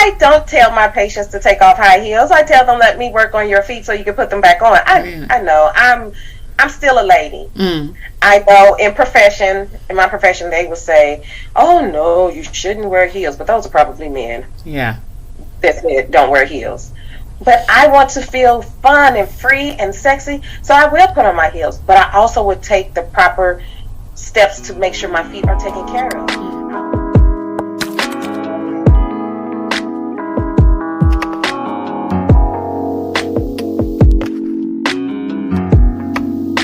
I don't tell my patients to take off high heels. I tell them, let me work on your feet so you can put them back on. I know I'm still a lady. I know in my profession, they would say, oh no, you shouldn't wear heels, but those are probably men. Yeah. That's it, don't wear heels. But I want to feel fun and free and sexy, so I will put on my heels. But I also would take the proper steps to make sure my feet are taken care of.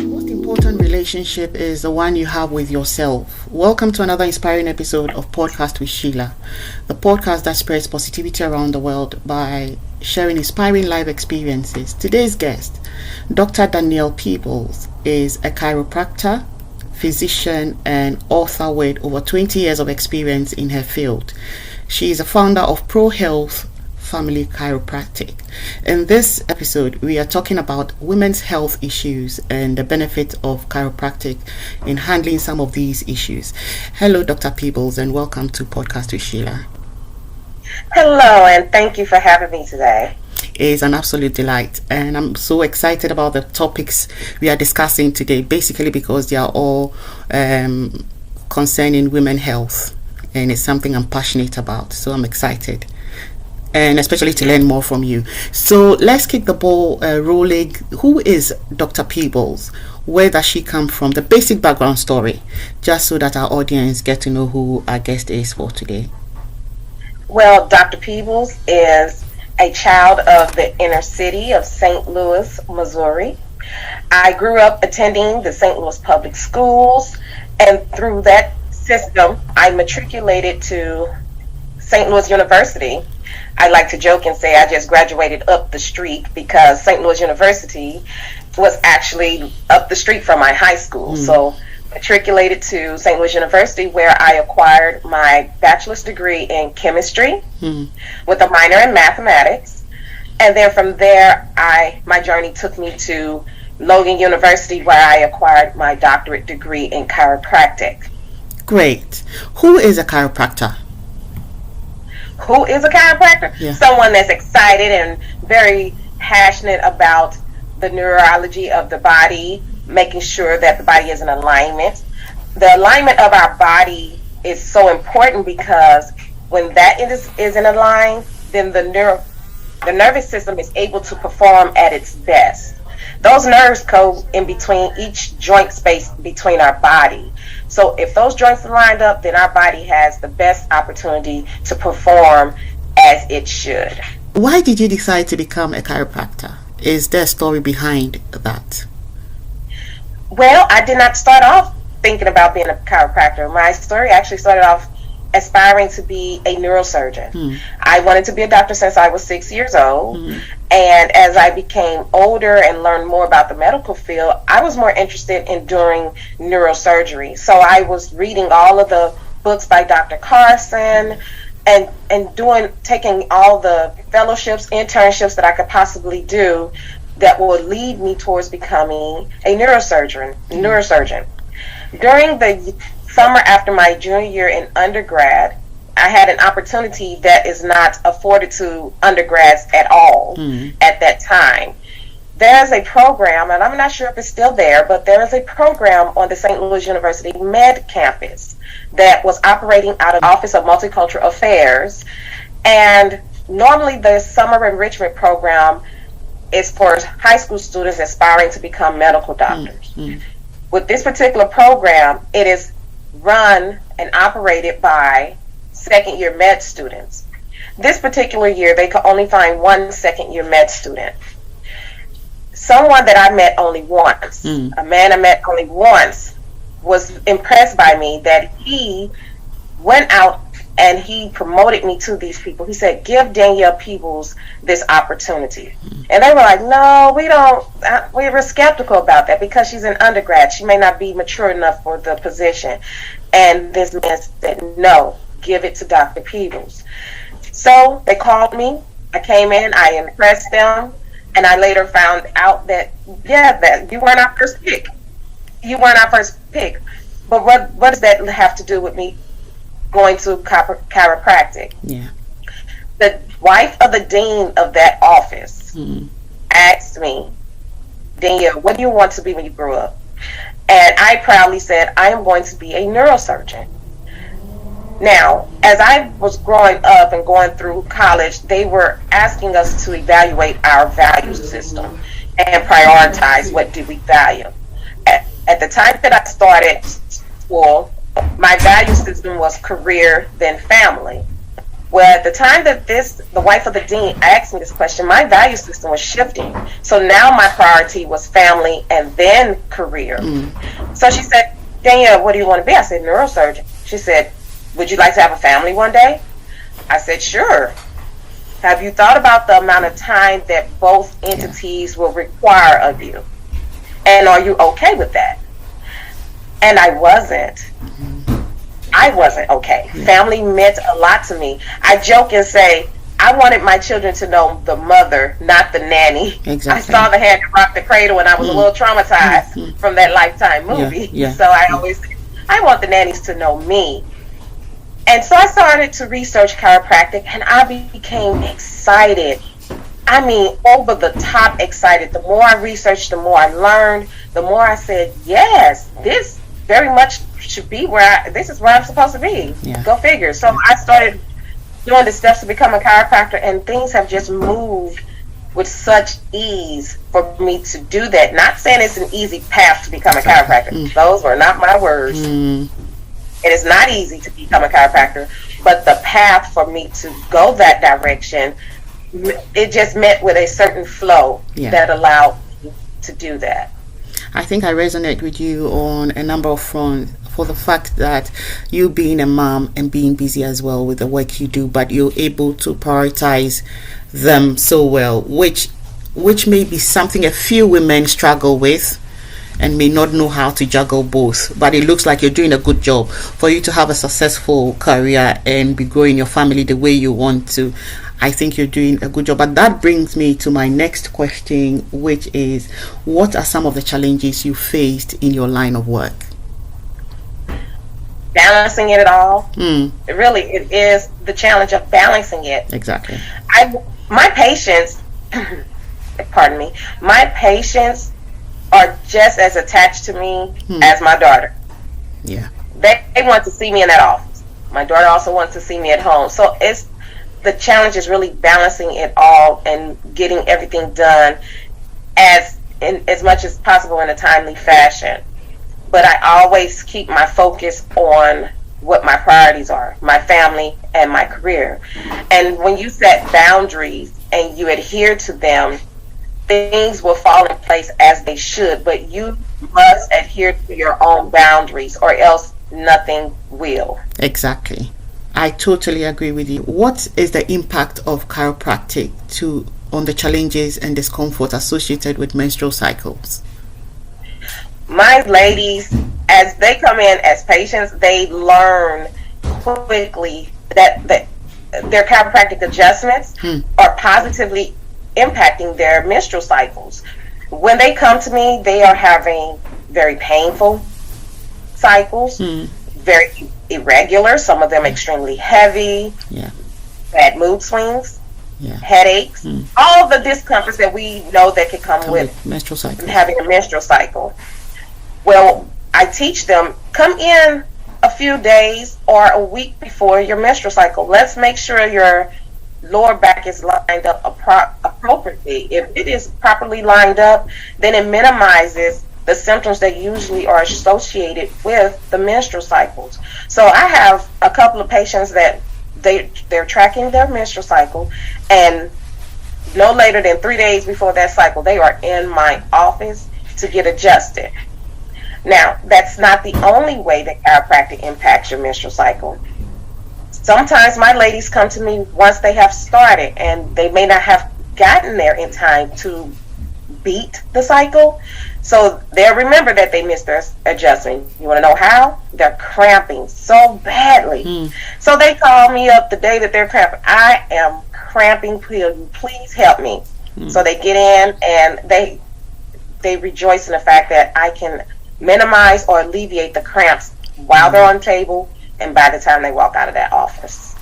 Most important relationship is the one you have with yourself. Welcome to another inspiring episode of Podcast with SHEILA, the podcast that spreads positivity around the world by sharing inspiring life experiences. Today's guest, Dr. Danielle Peebles, is a chiropractor, physician, and author with over 20 years of experience in her field. She is a founder of Pro Health Family Chiropractic. In this episode, we are talking about women's health issues and the benefit of chiropractic in handling some of these issues. Hello, Dr. Peebles, and welcome to Podcast with SHEILA. Hello, and thank you for having me today. It is an absolute delight, and I'm so excited about the topics we are discussing today, basically because they are all concerning women's health, and it's something I'm passionate about, so I'm excited, and especially to learn more from you. So let's kick the ball rolling. Who is Dr. Peebles? Where does she come from? The basic background story, just so that our audience get to know who our guest is for today. Well, Dr. Peebles is a child of the inner city of St. Louis, Missouri. I grew up attending the St. Louis public schools, and through that system, I matriculated to St. Louis University. I like to joke and say I just graduated up the street because St. Louis University was actually up the street from my high school. So matriculated to St. Louis University, where I acquired my bachelor's degree in chemistry with a minor in mathematics. And then from there, my journey took me to Logan University, where I acquired my doctorate degree in chiropractic. Great. Who is a chiropractor? Who is a chiropractor? Yeah. Someone that's excited and very passionate about the neurology of the body, making sure that the body is in alignment. The alignment of our body is so important because when that is in alignment, then the nervous system is able to perform at its best. Those nerves go in between each joint space between our body. So if those joints are lined up, then our body has the best opportunity to perform as it should. Why did you decide to become a chiropractor? Is there a story behind that? Well, I did not start off thinking about being a chiropractor. My story actually started off aspiring to be a neurosurgeon. I wanted to be a doctor since I was 6 years old. And as I became older and learned more about the medical field, I was more interested in doing neurosurgery. So I was reading all of the books by Dr. Carson and taking all the fellowships, internships that I could possibly do that would lead me towards becoming a neurosurgeon. During the summer after my junior year in undergrad, I had an opportunity that is not afforded to undergrads at all at that time. There's a program, and I'm not sure if it's still there, but there is a program on the St. Louis University Med campus that was operating out of the Office of Multicultural Affairs. And normally the summer enrichment program is for high school students aspiring to become medical doctors. With this particular program, it is run and operated by second-year med students. This particular year, they could only find one second-year med student. Someone that I met only once, a man I met only once, was impressed by me that he went out and he promoted me to these people. He said, give Danielle Peebles this opportunity. And they were like, no, we don't, we were skeptical about that because she's an undergrad. She may not be mature enough for the position. And this man said, no, give it to Dr. Peebles. So they called me. I came in, I impressed them, and I later found out that, that you weren't our first pick. You weren't our first pick. But what does that have to do with me going to chiropractic? Yeah. The wife of the dean of that office asked me, Danielle, what do you want to be when you grow up? And I proudly said, I am going to be a neurosurgeon. Now, as I was growing up and going through college, they were asking us to evaluate our value system and prioritize what do we value. At the time that I started school, my value system was career, then family. Well, at the time that the wife of the dean asked me this question, my value system was shifting. So now my priority was family and then career. So she said, Danielle, what do you want to be? I said, neurosurgeon. She said, would you like to have a family one day? I said, sure. Have you thought about the amount of time that both entities will require of you? And are you okay with that? And I wasn't. I wasn't okay. Family meant a lot to me. I joke and say, I wanted my children to know the mother, not the nanny. Exactly. I saw the hand that rocked the cradle when I was a little traumatized from that Lifetime movie. So I always say, I want the nannies to know me. And so I started to research chiropractic, and I became excited. I mean, over the top excited. The more I researched, the more I learned, the more I said, yes, this very much should be this is where I'm supposed to be. Go figure. So I started doing the steps to become a chiropractor, and things have just moved with such ease for me to do that. Not saying it's an easy path to become a chiropractor. Those were not my words. It is not easy to become a chiropractor, but the path for me to go that direction, it just met with a certain flow that allowed me to do that. I think I resonate with you on a number of fronts, for the fact that you being a mom and being busy as well with the work you do, but you're able to prioritize them so well, which may be something a few women struggle with and may not know how to juggle both. But it looks like you're doing a good job for you to have a successful career and be growing your family the way you want to. I think you're doing a good job. But that brings me to my next question, which is, what are some of the challenges you faced in your line of work? Balancing it all. It is the challenge of balancing it. Exactly. My patients, pardon me, my patients are just as attached to me as my daughter. Yeah. They want to see me in that office. My daughter also wants to see me at home. So the challenge is really balancing it all and getting everything done as much as possible in a timely fashion. But I always keep my focus on what my priorities are, my family and my career. And when you set boundaries and you adhere to them, things will fall in place as they should, but you must adhere to your own boundaries or else nothing will. Exactly. I totally agree with you. What is the impact of chiropractic on the challenges and discomfort associated with menstrual cycles? My ladies, as they come in as patients, they learn quickly that their chiropractic adjustments are positively impacting their menstrual cycles. When they come to me, they are having very painful cycles, very irregular, some of them extremely heavy, bad mood swings, headaches, all the discomforts that we know that can come with menstrual cycle. Having a menstrual cycle. Well, I teach them, come in a few days or a week before your menstrual cycle. Let's make sure your lower back is lined up appropriately. If it is properly lined up, then it minimizes the symptoms that usually are associated with the menstrual cycles. So I have a couple of patients that they're tracking their menstrual cycle, and no later than 3 days before that cycle, they are in my office to get adjusted. Now, that's not the only way that chiropractic impacts your menstrual cycle. Sometimes my ladies come to me once they have started, and they may not have gotten there in time to beat the cycle. So they'll remember that they missed their adjustment. You want to know how? They're cramping so badly. So they call me up the day that they're cramping. I am cramping. Please help me. So they get in and they rejoice in the fact that I can minimize or alleviate the cramps while they're on the table and by the time they walk out of that office.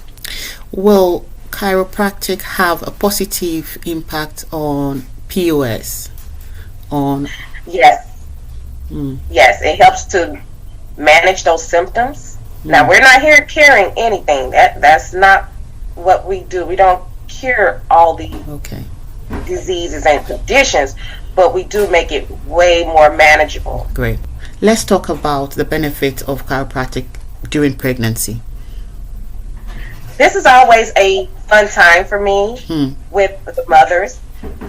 Well, chiropractic have a positive impact on POS? Yes. Yes, it helps to manage those symptoms. Now, we're not here curing anything. That's not what we do. We don't cure all the diseases and conditions, but we do make it way more manageable. Great. Let's talk about the benefits of chiropractic during pregnancy. This is always a fun time for me with the mothers.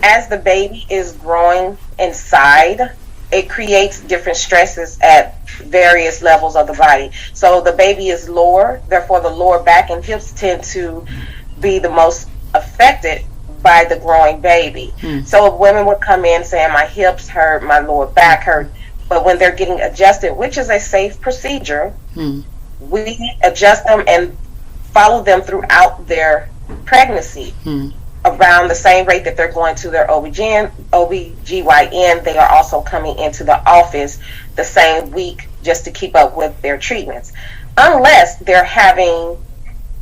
As the baby is growing inside, it creates different stresses at various levels of the body. So the baby is lower, therefore the lower back and hips tend to be the most affected by the growing baby. So women would come in saying, my hips hurt, my lower back hurt, but when they're getting adjusted, which is a safe procedure, we adjust them and follow them throughout their pregnancy. Around the same rate that they're going to their OBGYN, they are also coming into the office the same week just to keep up with their treatments. Unless they're having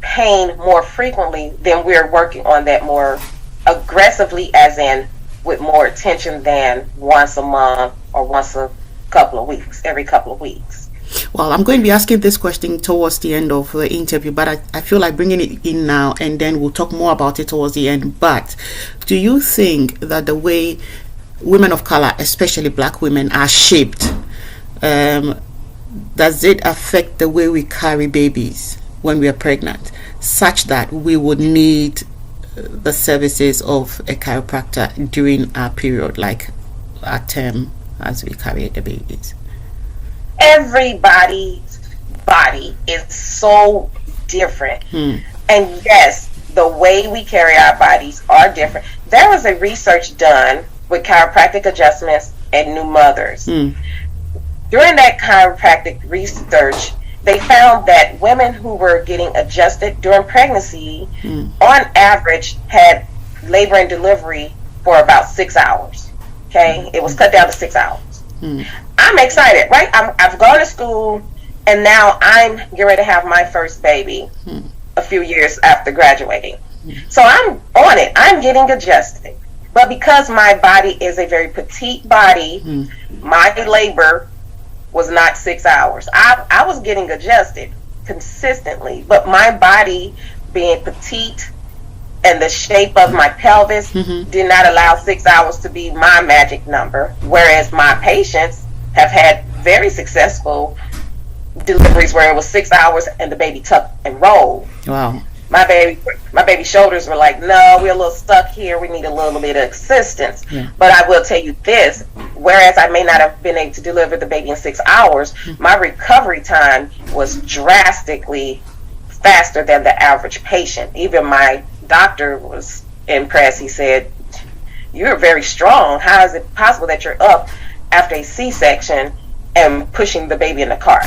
pain more frequently, then we're working on that more aggressively, as in with more attention than once a month or once a couple of weeks, every couple of weeks. Well, I'm going to be asking this question towards the end of the interview, but I feel like bringing it in now, and then we'll talk more about it towards the end. But do you think that the way women of color, especially black women, are shaped, does it affect the way we carry babies when we are pregnant, such that we would need the services of a chiropractor during our period, like our term, as we carry the babies? Everybody's body is so different. And yes, the way we carry our bodies are different. There was a research done with chiropractic adjustments and new mothers. During that chiropractic research, they found that women who were getting adjusted during pregnancy, on average, had labor and delivery for about 6 hours. Okay, it was cut down to 6 hours. I'm excited, right? I've gone to school, and now I'm getting ready to have my first baby a few years after graduating. So I'm on it. I'm getting adjusted. But because my body is a very petite body, my labor was not 6 hours. I was getting adjusted consistently, but my body being petite and the shape of my pelvis did not allow 6 hours to be my magic number, whereas my patients have had very successful deliveries where it was 6 hours and the baby tucked and rolled. Wow. My baby shoulders were like, no, we're a little stuck here, we need a little bit of assistance. But I will tell you this, whereas I may not have been able to deliver the baby in 6 hours, my recovery time was drastically faster than the average patient. Even my doctor was impressed. He said, you're very strong. How is it possible that you're up after a C-section and pushing the baby in the car?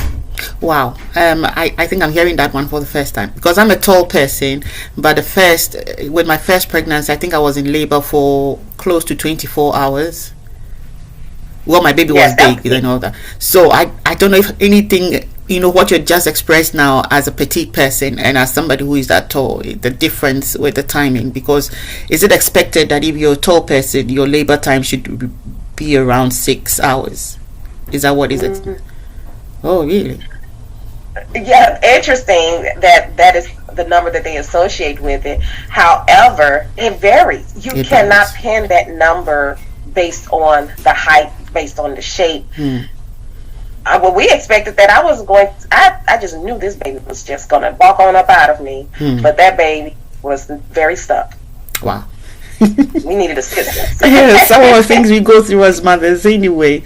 Wow. I think I'm hearing that one for the first time, because I'm a tall person, but with my first pregnancy, I think I was in labor for close to 24 hours. Well, my baby was big, you know that. So I don't know if anything, what you just expressed now as a petite person and as somebody who is that tall, the difference with the timing, because is it expected that if you're a tall person, your labor time should be around 6 hours? Is that what is it? Oh, really? Yeah, interesting that is the number that they associate with it. However, it varies. You cannot pin that number based on the height, based on the shape. Well, we expected that I just knew this baby was just going to walk on up out of me. But that baby was very stuck. Wow. We needed assistance. Yeah, some of the things we go through as mothers anyway.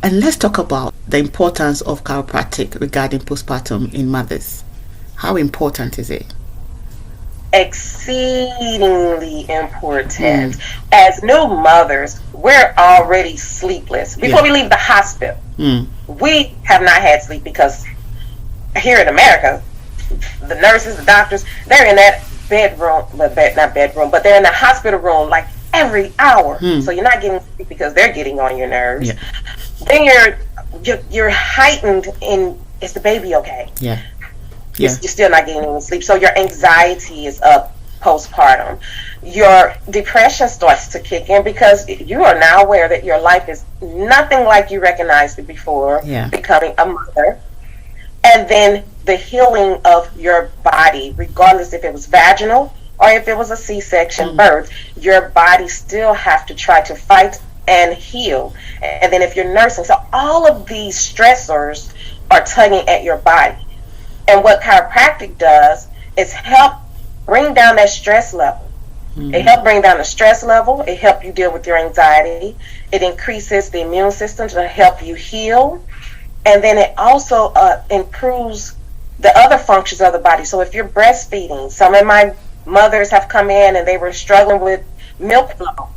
And let's talk about the importance of chiropractic regarding postpartum in mothers. How important is it? Exceedingly important. As new mothers, we're already sleepless. Before we leave the hospital, we have not had sleep, because here in America, the nurses, the doctors, they're in that bedroom, not bedroom, but they're in the hospital room like every hour. So you're not getting sleep because they're getting on your nerves. Then you're heightened in, is the baby okay? You're still not getting any sleep. So your anxiety is up postpartum. Your depression starts to kick in because you are now aware that your life is nothing like you recognized it before becoming a mother. And then the healing of your body, regardless if it was vaginal or if it was a C-section birth, your body still have to try to fight and heal. And then if you're nursing, so all of these stressors are tugging at your body. And what chiropractic does is help bring down that stress level. It helps bring down the stress level. It helps you deal with your anxiety. It increases the immune system to help you heal. And then it also improves the other functions of the body. So if you're breastfeeding, some of my mothers have come in and they were struggling with milk flow.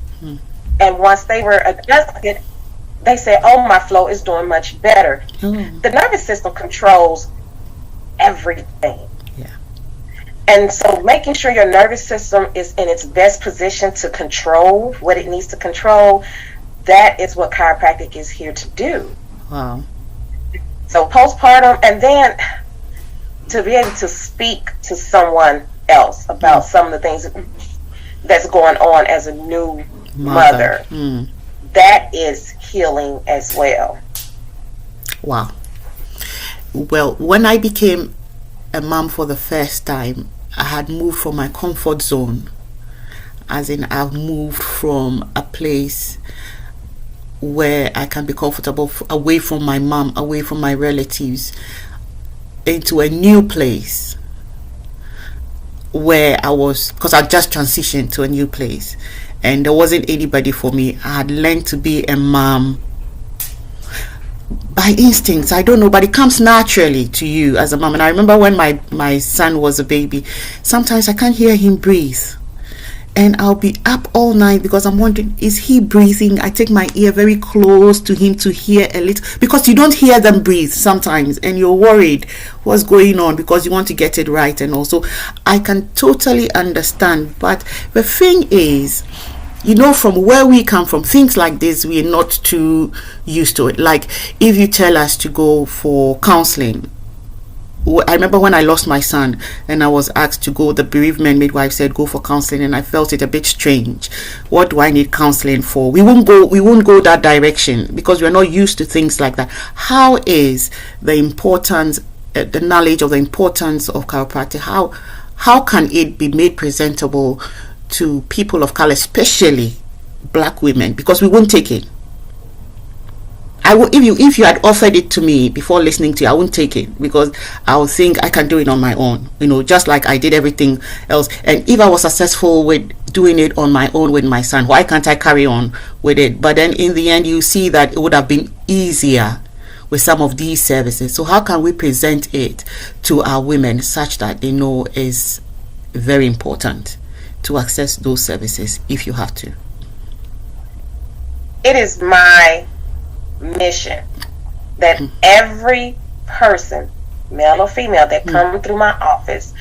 And once they were adjusted, they said, oh, my flow is doing much better. The nervous system controls everything. And so making sure your nervous system is in its best position to control what it needs to control, that is what chiropractic is here to do. Wow. So postpartum, and then to be able to speak to someone else about some of the things that's going on as a new mother. That is healing as well. Wow. Well, when I became a mom for the first time, I had moved from my comfort zone, as in I've moved from a place where I can be comfortable, away from my mom, away from my relatives, into a new place where I was, because I just transitioned to a new place and there wasn't anybody for me. I had learned to be a mom by instincts. I don't know, but it comes naturally to you as a mom. And I remember when my son was a baby, sometimes I can't hear him breathe and I'll be up all night because I'm wondering, is he breathing? I take my ear very close to him to hear a little, because you don't hear them breathe sometimes and you're worried what's going on because you want to get it right. And also I can totally understand, but the thing is, you know, from where we come from, things like this, we're not too used to it. Like if you tell us to go for counseling, I remember when I lost my son and I was asked to go, the bereavement midwife said go for counseling, and I felt it a bit strange. What do I need counseling for? We won't go that direction because we're not used to things like that. How is the importance, the knowledge of the importance of chiropractic, how can it be made presentable to people of color, especially black women? Because we won't take it. If you had offered it to me before listening to you, I wouldn't take it because I would think I can do it on my own, you know, just like I did everything else. And if I was successful with doing it on my own with my son, why can't I carry on with it? But then in the end, you see that it would have been easier with some of these services. So how can we present it to our women such that they know is very important to access those services if you have to? It is my mission that every person, male or female, that comes through my office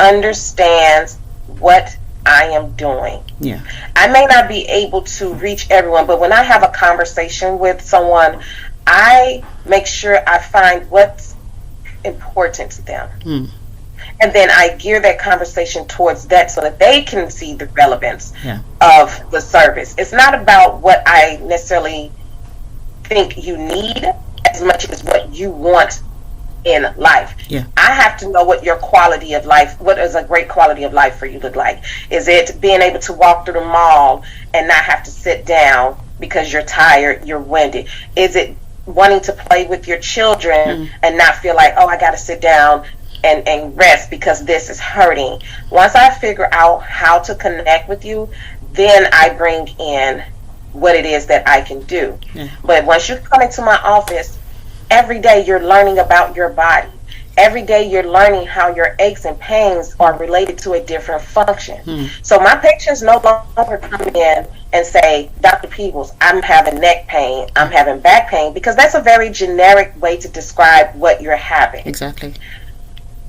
understands what I am doing. I may not be able to reach everyone, but when I have a conversation with someone, I make sure I find what's important to them. And then I gear that conversation towards that so that they can see the relevance of the service. It's not about what I necessarily think you need as much as what you want in life. I have to know what your quality of life, what is a great quality of life for you look like. Is it being able to walk through the mall and not have to sit down because you're tired, you're winded? Is it wanting to play with your children and not feel like, oh, I got to sit down and rest because this is hurting? Once I figure out how to connect with you, then I bring in what it is that I can do. But once you come into my office, every day you're learning about your body. Every day you're learning how your aches and pains are related to a different function. So my patients no longer come in and say, Dr. Peebles, I'm having neck pain, I'm having back pain, because that's a very generic way to describe what you're having. Exactly.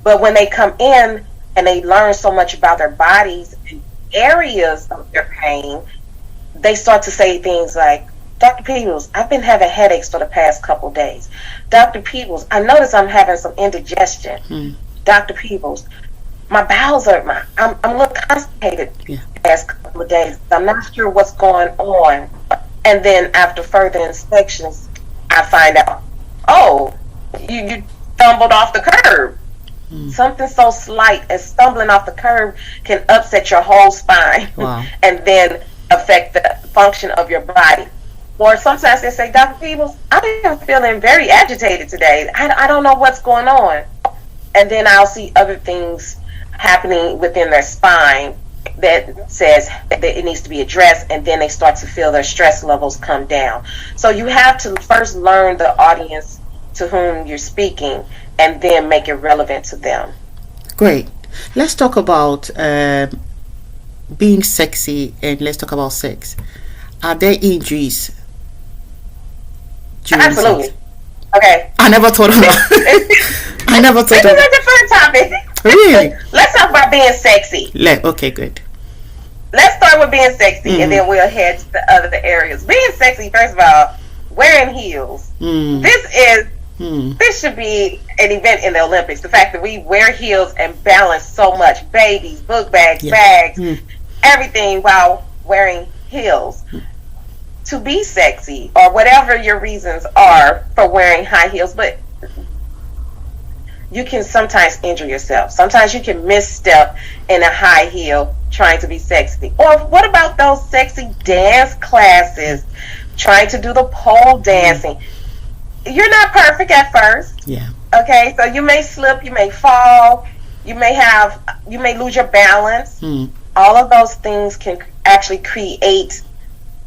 But when they come in and they learn so much about their bodies and areas of their pain, they start to say things like, Dr. Peebles, I've been having headaches for the past couple days. Dr. Peebles, I notice I'm having some indigestion. Dr. Peebles, my bowels I'm a little constipated the past couple of days. I'm not sure what's going on. And then after further inspections, I find out, oh, you stumbled off the curb. Something so slight as stumbling off the curb can upset your whole spine. Wow. And then affect the function of your body. Or sometimes they say, Dr. Peebles, I am feeling very agitated today. I don't know what's going on. And then I'll see other things happening within their spine that says that it needs to be addressed, and then they start to feel their stress levels come down. So you have to first learn the audience to whom you're speaking, and then make it relevant to them. Great. Let's talk about being sexy, and let's talk about sex. Are there injuries? Absolutely. Sex? Okay. I never thought of that. I never thought of that. This is a different topic. Really? Let's talk about being sexy. Okay, good. Let's start with being sexy, and then we'll head to the other areas. Being sexy, first of all, wearing heels. This should be an event in the Olympics. The fact that we wear heels and balance so much, babies, book bags, bags, everything while wearing heels. To be sexy, or whatever your reasons are for wearing high heels, but you can sometimes injure yourself. Sometimes you can misstep in a high heel trying to be sexy. Or what about those sexy dance classes, trying to do the pole dancing? You're not perfect at first. Yeah. Okay, so you may slip, you may fall, you may lose your balance. All of those things can actually create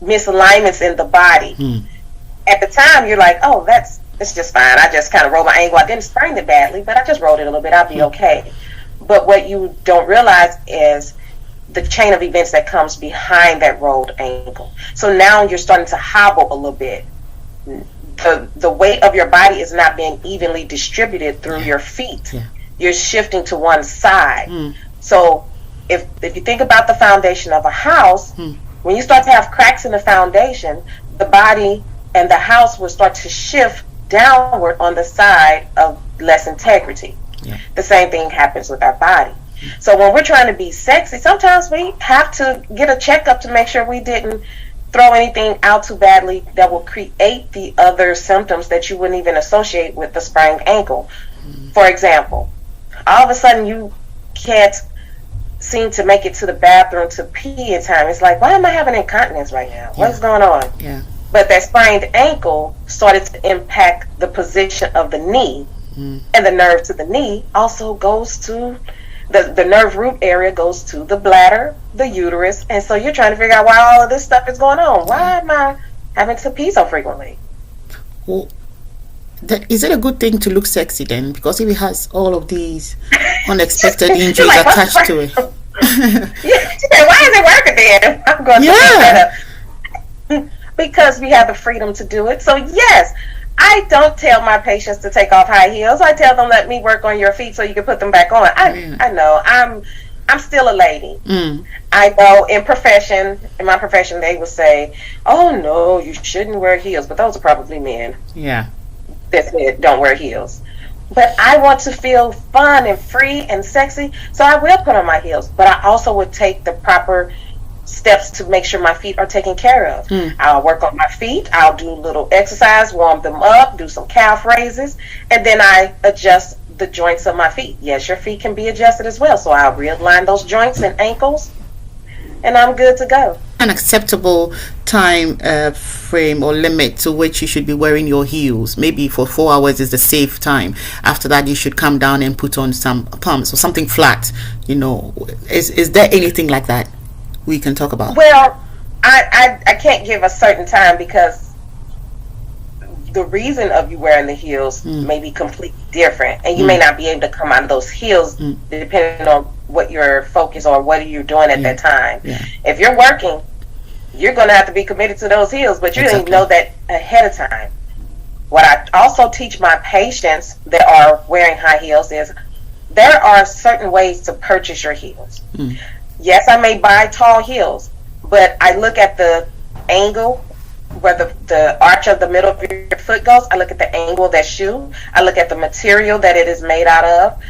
misalignments in the body. At the time, you're like, oh, it's just fine. I just kind of rolled my ankle. I didn't sprain it badly, but I just rolled it a little bit. I'll be okay. But what you don't realize is the chain of events that comes behind that rolled ankle. So now you're starting to hobble a little bit. The weight of your body is not being evenly distributed through your feet. You're shifting to one side. So if you think about the foundation of a house, when you start to have cracks in the foundation, the body and the house will start to shift downward on the side of less integrity. The same thing happens with our body. So when we're trying to be sexy, sometimes we have to get a checkup to make sure we didn't throw anything out too badly that will create the other symptoms that you wouldn't even associate with the sprained ankle. For example, all of a sudden you can't seem to make it to the bathroom to pee in time. It's like, why am I having incontinence right now? What's going on? But that sprained ankle started to impact the position of the knee, and the nerve to the knee also goes to the nerve root area, goes to the bladder, the uterus, and so you're trying to figure out why all of this stuff is going on. Why am I having to pee so frequently? Well, is it a good thing to look sexy then? Because if it has all of these unexpected injuries like, attached to it. Why is it working then? I'm going to that up. Because we have the freedom to do it. So yes, I don't tell my patients to take off high heels. I tell them, let me work on your feet so you can put them back on. I know I'm still a lady. I know in my profession they will say, oh no, you shouldn't wear heels, but those are probably men. That said, don't wear heels. But I want to feel fun and free and sexy, so I will put on my heels. But I also would take the proper steps to make sure my feet are taken care of. I'll work on my feet. I'll do a little exercise, warm them up, do some calf raises, and then I adjust the joints of my feet. Yes, your feet can be adjusted as well. So I'll realign those joints and ankles, and I'm good to go. An acceptable time frame or limit to which you should be wearing your heels. Maybe for 4 hours is the safe time. After that, you should come down and put on some pumps or something flat. Is there anything like that we can talk about? Well, I can't give a certain time because the reason of you wearing the heels may be completely different, and you may not be able to come out of those heels depending on what your focus or what you're doing at that time. If you're working, you're going to have to be committed to those heels, but you didn't even know that ahead of time. What I also teach my patients that are wearing high heels is there are certain ways to purchase your heels. Yes, I may buy tall heels, but I look at the angle where the arch of the middle of your foot goes. I look at the angle of that shoe. I look at the material that it is made out of.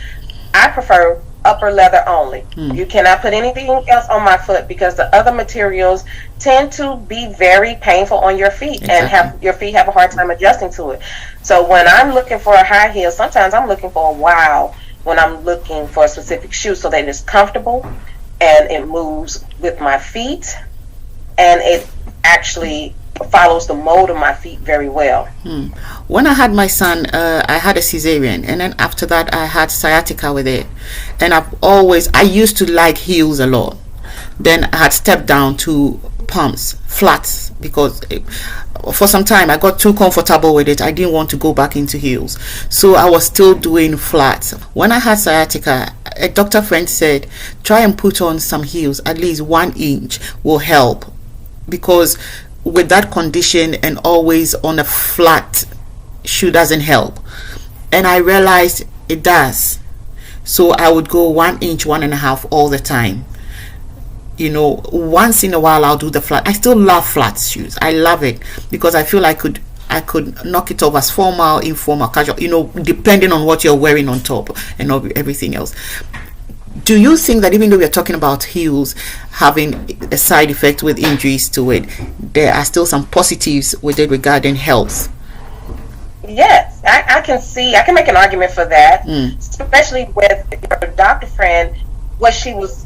I prefer upper leather only. You cannot put anything else on my foot because the other materials tend to be very painful on your feet. Exactly. And your feet have a hard time adjusting to it. So when I'm looking for a high heel, sometimes I'm looking for a while when I'm looking for a specific shoe so that it's comfortable and it moves with my feet and it actually follows the mold of my feet very well. When I had my son, I had a cesarean, and then after that I had sciatica with it, and I used to like heels a lot. Then I had stepped down to pumps, flats, because for some time I got too comfortable with it. I didn't want to go back into heels, so I was still doing flats. When I had sciatica, a doctor friend said try and put on some heels, at least 1 inch will help, because with that condition and always on a flat shoe doesn't help. And I realized it does, so I would go 1 inch, 1.5 all the time. Once in a while I'll do the flat. I still love flat shoes. I love it because I feel I could knock it off as formal, informal, casual, depending on what you're wearing on top and everything else. Do you think that even though we're talking about heels having a side effect with injuries to it, there are still some positives with it regarding health? Yes, I can make an argument for that, especially with your doctor friend. What she was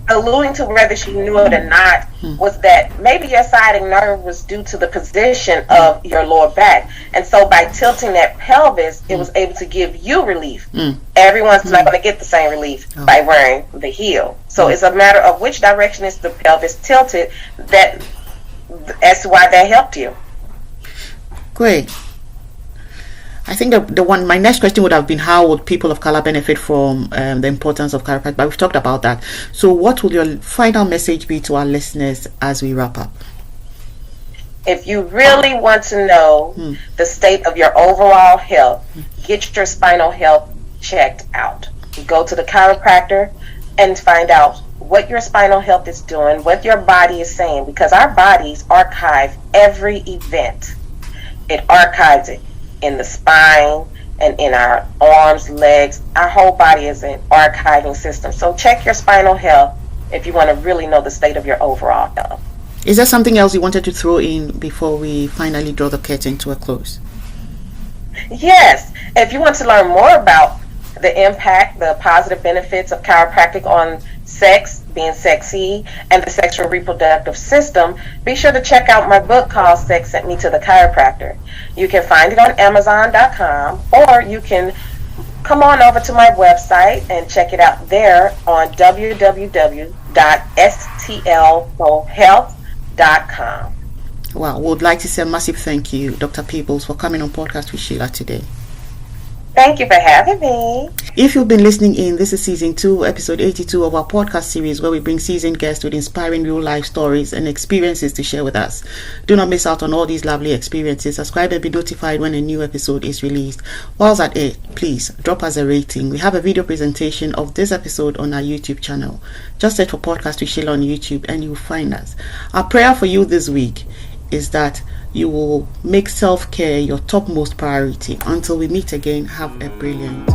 alluding to, whether she knew it or not, was that maybe your sciatic nerve was due to the position of your lower back, and so by tilting that pelvis, it was able to give you relief. Everyone's not going to get the same relief by wearing the heel, so it's a matter of which direction is the pelvis tilted as to why that helped you. Great. I think my next question would have been, how would people of color benefit from the importance of chiropractic? But we've talked about that. So what will your final message be to our listeners as we wrap up? If you really want to know the state of your overall health, get your spinal health checked out. Go to the chiropractor and find out what your spinal health is doing, what your body is saying, because our bodies archive every event. It archives it in the spine and in our arms, legs. Our whole body is an archiving system. So check your spinal health if you want to really know the state of your overall health. Is there something else you wanted to throw in before we finally draw the curtain to a close? Yes. If you want to learn more about the impact, the positive benefits of chiropractic on sex, being sexy, and the sexual reproductive system, be sure to check out my book called Sex Sent Me to the Chiropractor. You can find it on Amazon.com, or you can come on over to my website and check it out there on www.stlprohealth.com. Well, we would like to say a massive thank you, Dr. Peebles, for coming on Podcast with SHEILA today. Thank you for having me. If you've been listening in, this is season 2, episode 82 of our podcast series, where we bring seasoned guests with inspiring real life stories and experiences to share with us. Do not miss out on all these lovely experiences. Subscribe and be notified when a new episode is released. Whilst at it, please drop us a rating. We have a video presentation of this episode on our YouTube channel. Just search for Podcast with SHEILA on YouTube and you'll find us. Our prayer for you this week is that you will make self-care your topmost priority. Until we meet again, have a brilliant